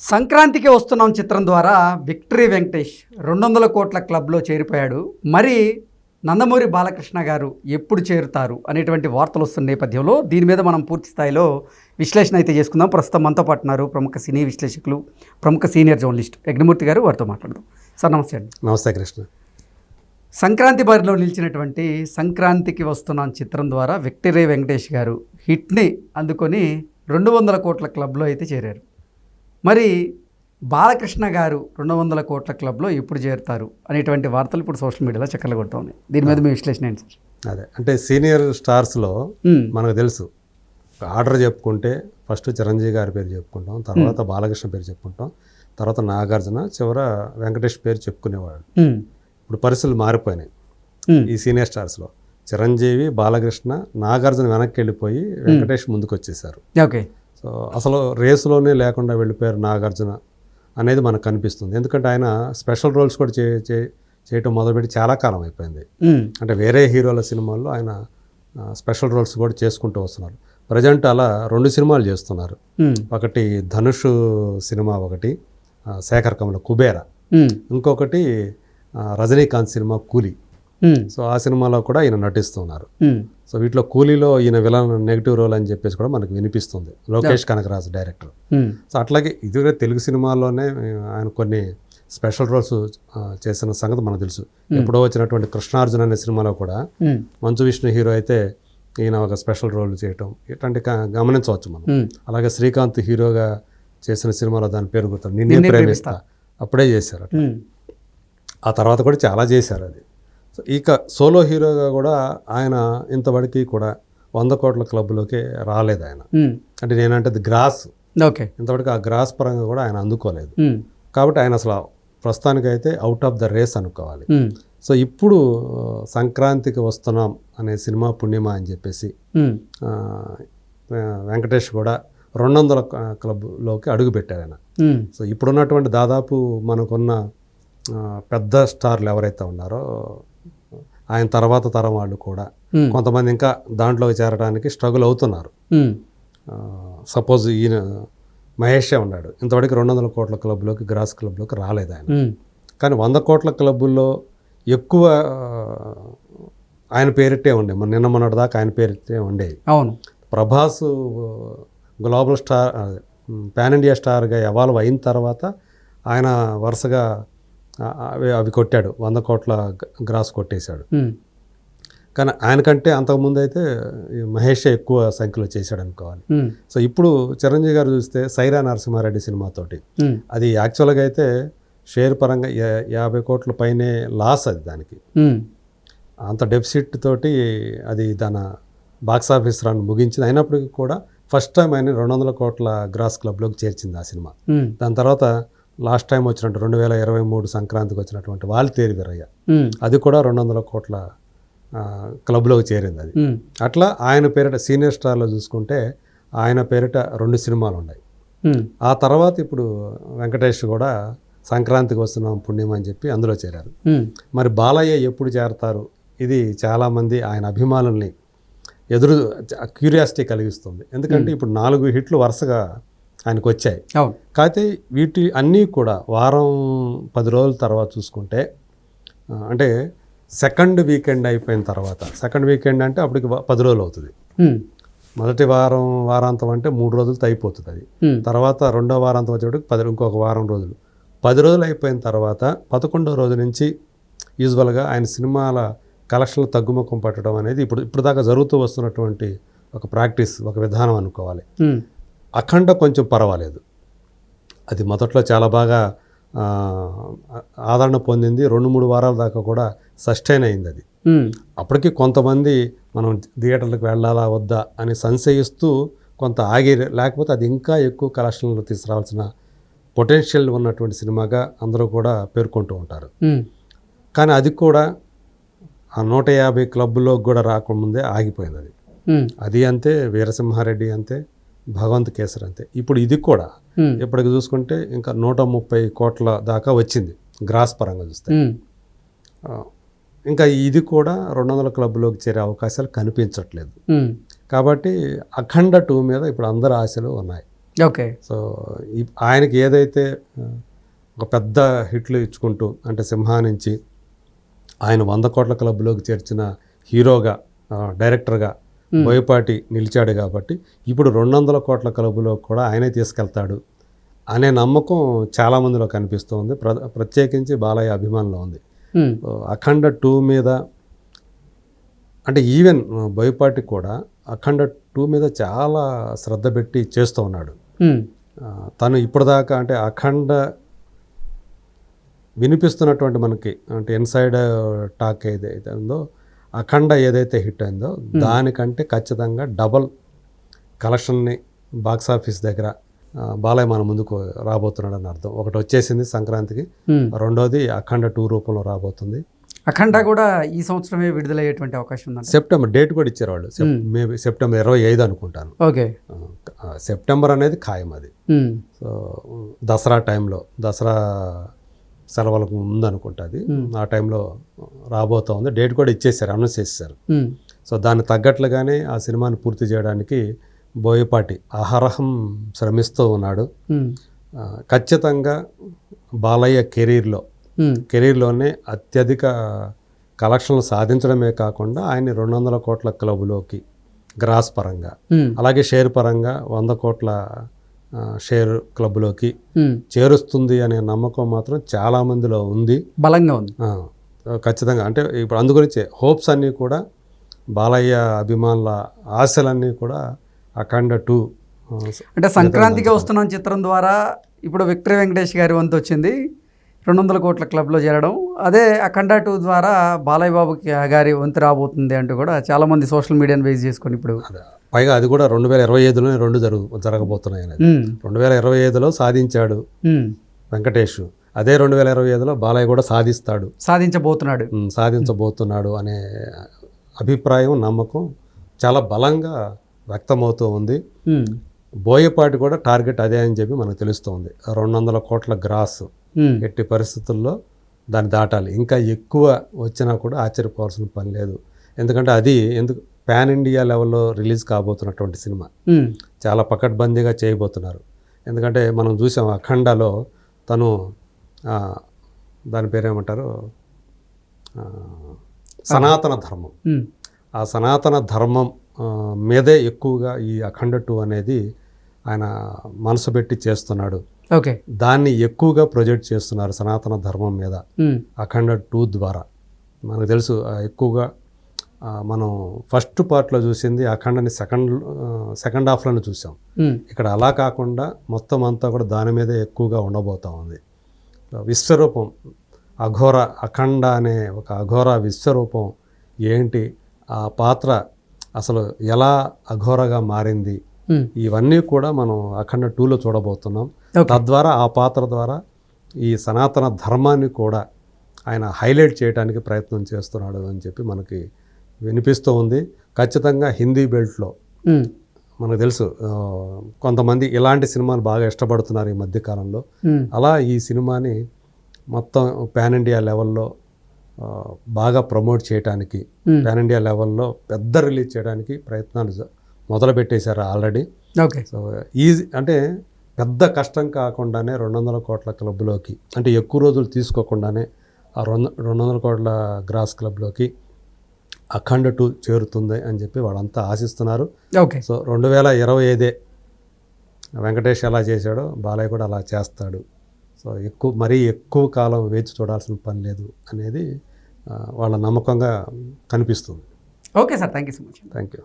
సంక్రాంతికి వస్తున్నాం చిత్రం ద్వారా విక్టరీ వెంకటేష్ 200 కోట్ల క్లబ్లో చేరిపోయాడు. మరి నందమూరి బాలకృష్ణ గారు ఎప్పుడు చేరుతారు అనేటువంటి వార్తలు వస్తున్న నేపథ్యంలో దీని మీద మనం పూర్తి స్థాయిలో విశ్లేషణ అయితే చేసుకుందాం. ప్రస్తుతం మనతో పాటు ఉన్నారు ప్రముఖ సినీ విశ్లేషకులు, ప్రముఖ సీనియర్ జర్నలిస్ట్ యజ్ఞమూర్తి గారు. వారితో మాట్లాడదాం. సార్ నమస్తే అండి. నమస్తే కృష్ణ. సంక్రాంతి బరిలో నిలిచినటువంటి సంక్రాంతికి వస్తున్నాం చిత్రం ద్వారా విక్టరీ వెంకటేష్ గారు హిట్ని అందుకొని 200 కోట్ల క్లబ్లో అయితే చేరారు. మరి బాలకృష్ణ గారు 200 కోట్ల క్లబ్లో ఎప్పుడు చేరుతారు అనేటువంటి వార్తలు ఇప్పుడు సోషల్ మీడియాలో చక్కర్లు కొడుతూ ఉన్నాయి. దీని మీద మీ విశ్లేషణ ఏంటి సార్? అదే అంటే సీనియర్ స్టార్స్లో మనకు తెలుసు, ఆర్డర్ చెప్పుకుంటే ఫస్ట్ చిరంజీవి గారి పేరు చెప్పుకుంటాం, తర్వాత బాలకృష్ణ పేరు చెప్పుకుంటాం, తర్వాత నాగార్జున, చివర వెంకటేష్ పేరు చెప్పుకునేవాడు. ఇప్పుడు పరిస్థితులు మారిపోయినాయి. ఈ సీనియర్ స్టార్స్లో చిరంజీవి, బాలకృష్ణ, నాగార్జున వెనక్కి వెళ్ళిపోయి వెంకటేష్ ముందుకు వచ్చేసారు. ఓకే. సో అసలు రేసులోనే లేకుండా వెళ్ళిపోయారు నాగార్జున అనేది మనకు కనిపిస్తుంది. ఎందుకంటే ఆయన స్పెషల్ రోల్స్ కూడా చేయటం మొదలుపెట్టి చాలా కాలం అయిపోయింది. అంటే వేరే హీరోల సినిమాల్లో ఆయన స్పెషల్ రోల్స్ కూడా చేసుకుంటూ వస్తున్నారు. ప్రజెంట్ అలా 2 సినిమాలు చేస్తున్నారు. ఒకటి ధనుష్ సినిమా, ఒకటి శేఖర్ కమల కుబేర, ఇంకొకటి రజనీకాంత్ సినిమా కూలీ. సో ఆ సినిమాలో కూడా ఈయన నటిస్తున్నారు. సో వీటిలో కూలీలో ఈయన విలన్ నెగిటివ్ రోల్ అని చెప్పేసి కూడా మనకు వినిపిస్తుంది. లోకేష్ కనకరాజు డైరెక్టర్. సో అట్లాగే ఇది తెలుగు సినిమాల్లోనే ఆయన కొన్ని స్పెషల్ రోల్స్ చేసిన సంగతి మనకు తెలుసు. ఎప్పుడో వచ్చినటువంటి కృష్ణార్జున అనే సినిమాలో కూడా మంచు విష్ణు హీరో అయితే ఈయన ఒక స్పెషల్ రోల్ చేయటం ఇట్లాంటి గమనించవచ్చు మనం. అలాగే శ్రీకాంత్ హీరోగా చేసిన సినిమాలో దాని పేరు గుర్తు నిన్నే ప్రేమిస్తా, అప్పుడే చేశారు. ఆ తర్వాత కూడా చాలా చేశారు. అది ఇక సోలో హీరోగా కూడా ఆయన ఇంతవరకు కూడా 100 కోట్ల క్లబ్లోకి రాలేదు ఆయన. అంటే నేనంటే అది గ్రాస్. ఓకే. ఇంతవరకు ఆ గ్రాస్ పరంగా కూడా ఆయన అందుకోలేదు. కాబట్టి ఆయన అసలు ప్రస్తుతానికైతే అవుట్ ఆఫ్ ద రేస్ అనుకోవాలి. సో ఇప్పుడు సంక్రాంతికి వస్తున్నాం అనే సినిమా పుణ్యమా అని చెప్పేసి వెంకటేష్ కూడా 200 క్లబ్లోకి అడుగు పెట్టారు ఆయన. సో ఇప్పుడున్నటువంటి దాదాపు మనకున్న పెద్ద స్టార్లు ఎవరైతే ఉన్నారో ఆయన తర్వాత తరం వాళ్ళు కూడా కొంతమంది ఇంకా దాంట్లోకి చేరడానికి స్ట్రగుల్ అవుతున్నారు. సపోజ్ ఈయన మహేషే ఉన్నాడు, ఇంతవరకు 200 కోట్ల క్లబ్లోకి, గ్రాస్ క్లబ్లోకి రాలేదు ఆయన. కానీ 100 కోట్ల క్లబ్బుల్లో ఎక్కువ ఆయన పేరిట్టే ఉండే, నిన్న మొన్నటి దాకా ఆయన పేరిట్టే ఉండేవి. అవును. Prabhas global star, pan India స్టార్గా ఎవాల్వ్ అయిన తర్వాత ఆయన వరుసగా అవి కొట్టాడు, 100 కోట్ల గ్రాస్ కొట్టేశాడు. కానీ ఆయనకంటే అంతకుముందు అయితే మహేషే ఎక్కువ సంఖ్యలో చేశాడు అనుకోవాలి. సో ఇప్పుడు చిరంజీవి గారు చూస్తే సైరా నరసింహారెడ్డి సినిమాతోటి అది యాక్చువల్గా అయితే షేర్ పరంగా 50 కోట్ల పైనే లాస్. అది దానికి అంత డెఫిసిట్ తోటి అది దాని బాక్సాఫీస్ రన్ ముగించింది. అయినప్పటికీ కూడా ఫస్ట్ టైం ఆయన 200 కోట్ల గ్రాస్ క్లబ్లోకి చేర్చింది ఆ సినిమా. దాని తర్వాత లాస్ట్ టైం వచ్చినట్టు 2023 సంక్రాంతికి వచ్చినటువంటి వాళ్ళు తేరి వీరయ్య, అది కూడా 200 కోట్ల క్లబ్లోకి చేరింది. అది అట్లా ఆయన పేరిట సీనియర్ స్టార్లో చూసుకుంటే ఆయన పేరిట 2 సినిమాలు ఉన్నాయి. ఆ తర్వాత ఇప్పుడు వెంకటేష్ కూడా సంక్రాంతికి వస్తున్నాం పుణ్యం అని చెప్పి అందులో చేరారు. మరి బాలయ్య ఎప్పుడు చేరతారు? ఇది చాలామంది ఆయన అభిమానుల్ని క్యూరియాసిటీ కలిగిస్తుంది. ఎందుకంటే ఇప్పుడు 4 హిట్లు వరుసగా ఆయనకు వచ్చాయి. కాకపోతే వీటి అన్నీ కూడా వారం 10 రోజుల తర్వాత చూసుకుంటే, అంటే సెకండ్ వీకెండ్ అయిపోయిన తర్వాత, సెకండ్ వీకెండ్ అంటే అప్పటికి 10 రోజులు అవుతుంది. మొదటి వారాంతం అంటే 3 రోజులతో అయిపోతుంది. అది తర్వాత రెండో వారాంతం వచ్చేటప్పుడు ఇంకొక వారం రోజులు, 10 రోజులు అయిపోయిన తర్వాత 11వ రోజు నుంచి యూజువల్గా ఆయన సినిమాల కలెక్షన్లు తగ్గుముఖం పట్టడం అనేది ఇప్పుడు దాకా జరుగుతూ వస్తున్నటువంటి ఒక ప్రాక్టీస్, ఒక విధానం అనుకోవాలి. అఖండ కొంచెం పర్వాలేదు, అది మొదట్లో చాలా బాగా ఆదరణ పొందింది. 2-3 వారాల దాకా కూడా సస్టైన్ అయింది. అది అప్పటికి కొంతమంది మనం థియేటర్లకు వెళ్ళాలా వద్దా అని సంశయిస్తూ కొంత ఆగి, లేకపోతే అది ఇంకా ఎక్కువ కలెక్షన్లు తీసుకురావాల్సిన పొటెన్షియల్ ఉన్నటువంటి సినిమాగా అందరూ కూడా పేర్కొంటూ ఉంటారు. కానీ అది కూడా ఆ 150 క్లబ్లో కూడా రాకముందే ఆగిపోయింది. అది అంతే, వీరసింహారెడ్డి అంతే, భగవంత్ కేసరి అంతే. ఇప్పుడు ఇది కూడా ఇప్పటికి చూసుకుంటే ఇంకా 130 కోట్ల దాకా వచ్చింది గ్రాస్ పరంగా చూస్తే. ఇంకా ఇది కూడా 200 క్లబ్లోకి చేరే అవకాశాలు కనిపించట్లేదు. కాబట్టి అఖండ 2 మీద ఇప్పుడు అందరు ఆశలు ఉన్నాయి. ఓకే. సో ఆయనకి ఏదైతే ఒక పెద్ద హిట్లు ఇచ్చుకుంటూ అంటే సింహా నుంచి ఆయన 100 కోట్ల క్లబ్లోకి చేర్చిన హీరోగా డైరెక్టర్గా బోయపాటి నిలిచాడు కాబట్టి ఇప్పుడు 200 కోట్ల క్లబ్లో కూడా ఆయనే తీసుకెళ్తాడు అనే నమ్మకం చాలామందిలో కనిపిస్తుంది. ప్రత్యేకించి బాలయ్య అభిమానులు ఉంది. అఖండ 2 మీద అంటే ఈవెన్ బోయపాటి కూడా అఖండ 2 మీద చాలా శ్రద్ధ పెట్టి చేస్తూ ఉన్నాడు. తను ఇప్పటిదాకా అంటే అఖండ వినిపిస్తున్నటువంటి మనకి అంటే ఇన్సైడ్ టాక్ ఏదైతే ఉందో అఖండ ఏదైతే హిట్ అయిందో దానికంటే ఖచ్చితంగా డబల్ కలెక్షన్ని బాక్సాఫీస్ దగ్గర బాలయ్య మన ముందుకు రాబోతున్నాడు అని అర్థం. ఒకటి వచ్చేసింది సంక్రాంతికి, రెండోది అఖండ 2 రూపంలో రాబోతుంది. అఖండ కూడా ఈ సంవత్సరమే విడుదలయ్యేటువంటి అవకాశం ఉంది. సెప్టెంబర్ డేట్ కూడా ఇచ్చారు వాళ్ళు, మేబీ సెప్టెంబర్ 25 అనుకుంటాను. ఓకే. సెప్టెంబర్ అనేది ఖాయం అది. సో దసరా టైంలో, దసరా సెలవులకు ముందు అనుకుంటుంది, ఆ టైంలో రాబోతోంది. డేట్ కూడా ఇచ్చేసారు, అనౌన్స్ చేసేసారు. సో దాన్ని తగ్గట్లుగానే ఆ సినిమాని పూర్తి చేయడానికి బోయపాటి అహరహం శ్రమిస్తూ ఉన్నాడు. ఖచ్చితంగా బాలయ్య కెరీర్లోనే అత్యధిక కలెక్షన్లు సాధించడమే కాకుండా ఆయన 200 కోట్ల క్లబ్లోకి గ్రాస్ పరంగా, అలాగే షేర్ పరంగా 100 కోట్ల షేర్ క్లబ్లోకి చేరుస్తుంది అనే నమ్మకం మాత్రం చాలా మందిలో ఉంది, బలంగా ఉంది. ఖచ్చితంగా అంటే ఇప్పుడు అందుగురించే హోప్స్ అన్నీ కూడా బాలయ్య అభిమానుల ఆశలన్నీ కూడా అఖండ 2 అంటే సంక్రాంతికి వస్తున్న చిత్రం ద్వారా ఇప్పుడు విక్టరీ వెంకటేష్ గారి వంతు వచ్చింది 200 కోట్ల క్లబ్లో చేరడం. అదే అఖండ 2 ద్వారా బాలయ్య బాబు గారి వంతు రాబోతుంది అంటూ కూడా చాలామంది సోషల్ మీడియాని బేస్ చేసుకొని ఇప్పుడు పైగా అది కూడా 2025లోనే 2 జరగబోతున్నాయి అనేది. 2025లో సాధించాడు వెంకటేష్, అదే 2025లో బాలయ్య కూడా సాధించబోతున్నాడు అనే అభిప్రాయం, నమ్మకం చాలా బలంగా వ్యక్తమవుతూ ఉంది. బోయపాటి కూడా టార్గెట్ అదే అని చెప్పి మనకు తెలుస్తోంది. 200 కోట్ల గ్రాస్ ఎట్టి పరిస్థితుల్లో దాన్ని దాటాలి. ఇంకా ఎక్కువ వచ్చినా కూడా ఆశ్చర్యపోవాల్సిన పని లేదు. ఎందుకంటే అది పాన్ ఇండియా లెవెల్లో రిలీజ్ కాబోతున్నటువంటి సినిమా, చాలా పకడ్బందీగా చేయబోతున్నారు. ఎందుకంటే మనం చూసాం అఖండలో తను దాని పేరేమంటారు, సనాతన ధర్మం, ఆ సనాతన ధర్మం మీదే ఎక్కువగా ఈ అఖండ 2 అనేది ఆయన మనసు పెట్టి చేస్తున్నాడు. ఓకే. దాన్ని ఎక్కువగా ప్రొజెక్ట్ చేస్తున్నారు సనాతన ధర్మం మీద అఖండ 2 ద్వారా. మనకు తెలుసు ఎక్కువగా మనం ఫస్ట్ పార్ట్లో చూసింది అఖండని సెకండ్ హాఫ్లోనే చూసాం. ఇక్కడ అలా కాకుండా మొత్తం అంతా కూడా దాని మీదే ఎక్కువగా ఉండబోతా ఉంది. విశ్వరూపం అఖండ అనే ఒక అఘోర విశ్వరూపం ఏంటి, ఆ పాత్ర అసలు ఎలా అఘోరగా మారింది, ఇవన్నీ కూడా మనం అఖండ 2లో చూడబోతున్నాం. తద్వారా ఆ పాత్ర ద్వారా ఈ సనాతన ధర్మాన్ని కూడా ఆయన హైలైట్ చేయడానికి ప్రయత్నం చేస్తున్నాడు అని చెప్పి మనకి వినిపిస్తూ ఉంది. ఖచ్చితంగా హిందీ బెల్ట్లో మనకు తెలుసు కొంతమంది ఇలాంటి సినిమాలు బాగా ఇష్టపడుతున్నారు ఈ మధ్యకాలంలో. అలా ఈ సినిమాని మొత్తం పాన్ ఇండియా లెవెల్లో బాగా ప్రమోట్ చేయడానికి, పాన్ ఇండియా లెవెల్లో పెద్ద రిలీజ్ చేయడానికి ప్రయత్నాలు మొదలు పెట్టేశారు ఆల్రెడీ. ఓకే. సో ఈజీ అంటే పెద్ద కష్టం కాకుండానే 200 కోట్ల క్లబ్లోకి, అంటే ఎక్కువ రోజులు తీసుకోకుండానే ఆ 200 కోట్ల గ్రాస్ క్లబ్లోకి అఖండ 2 చేరుతుంది అని చెప్పి వాళ్ళంతా ఆశిస్తున్నారు. ఓకే. సో 2025 వెంకటేష్ ఎలా చేశాడో బాలయ్య కూడా అలా చేస్తాడు. సో మరీ ఎక్కువ కాలం వేచి చూడాల్సిన పని లేదు అనేది వాళ్ళ నమ్మకంగా కనిపిస్తుంది. Okay sir, thank you so much. Thank you.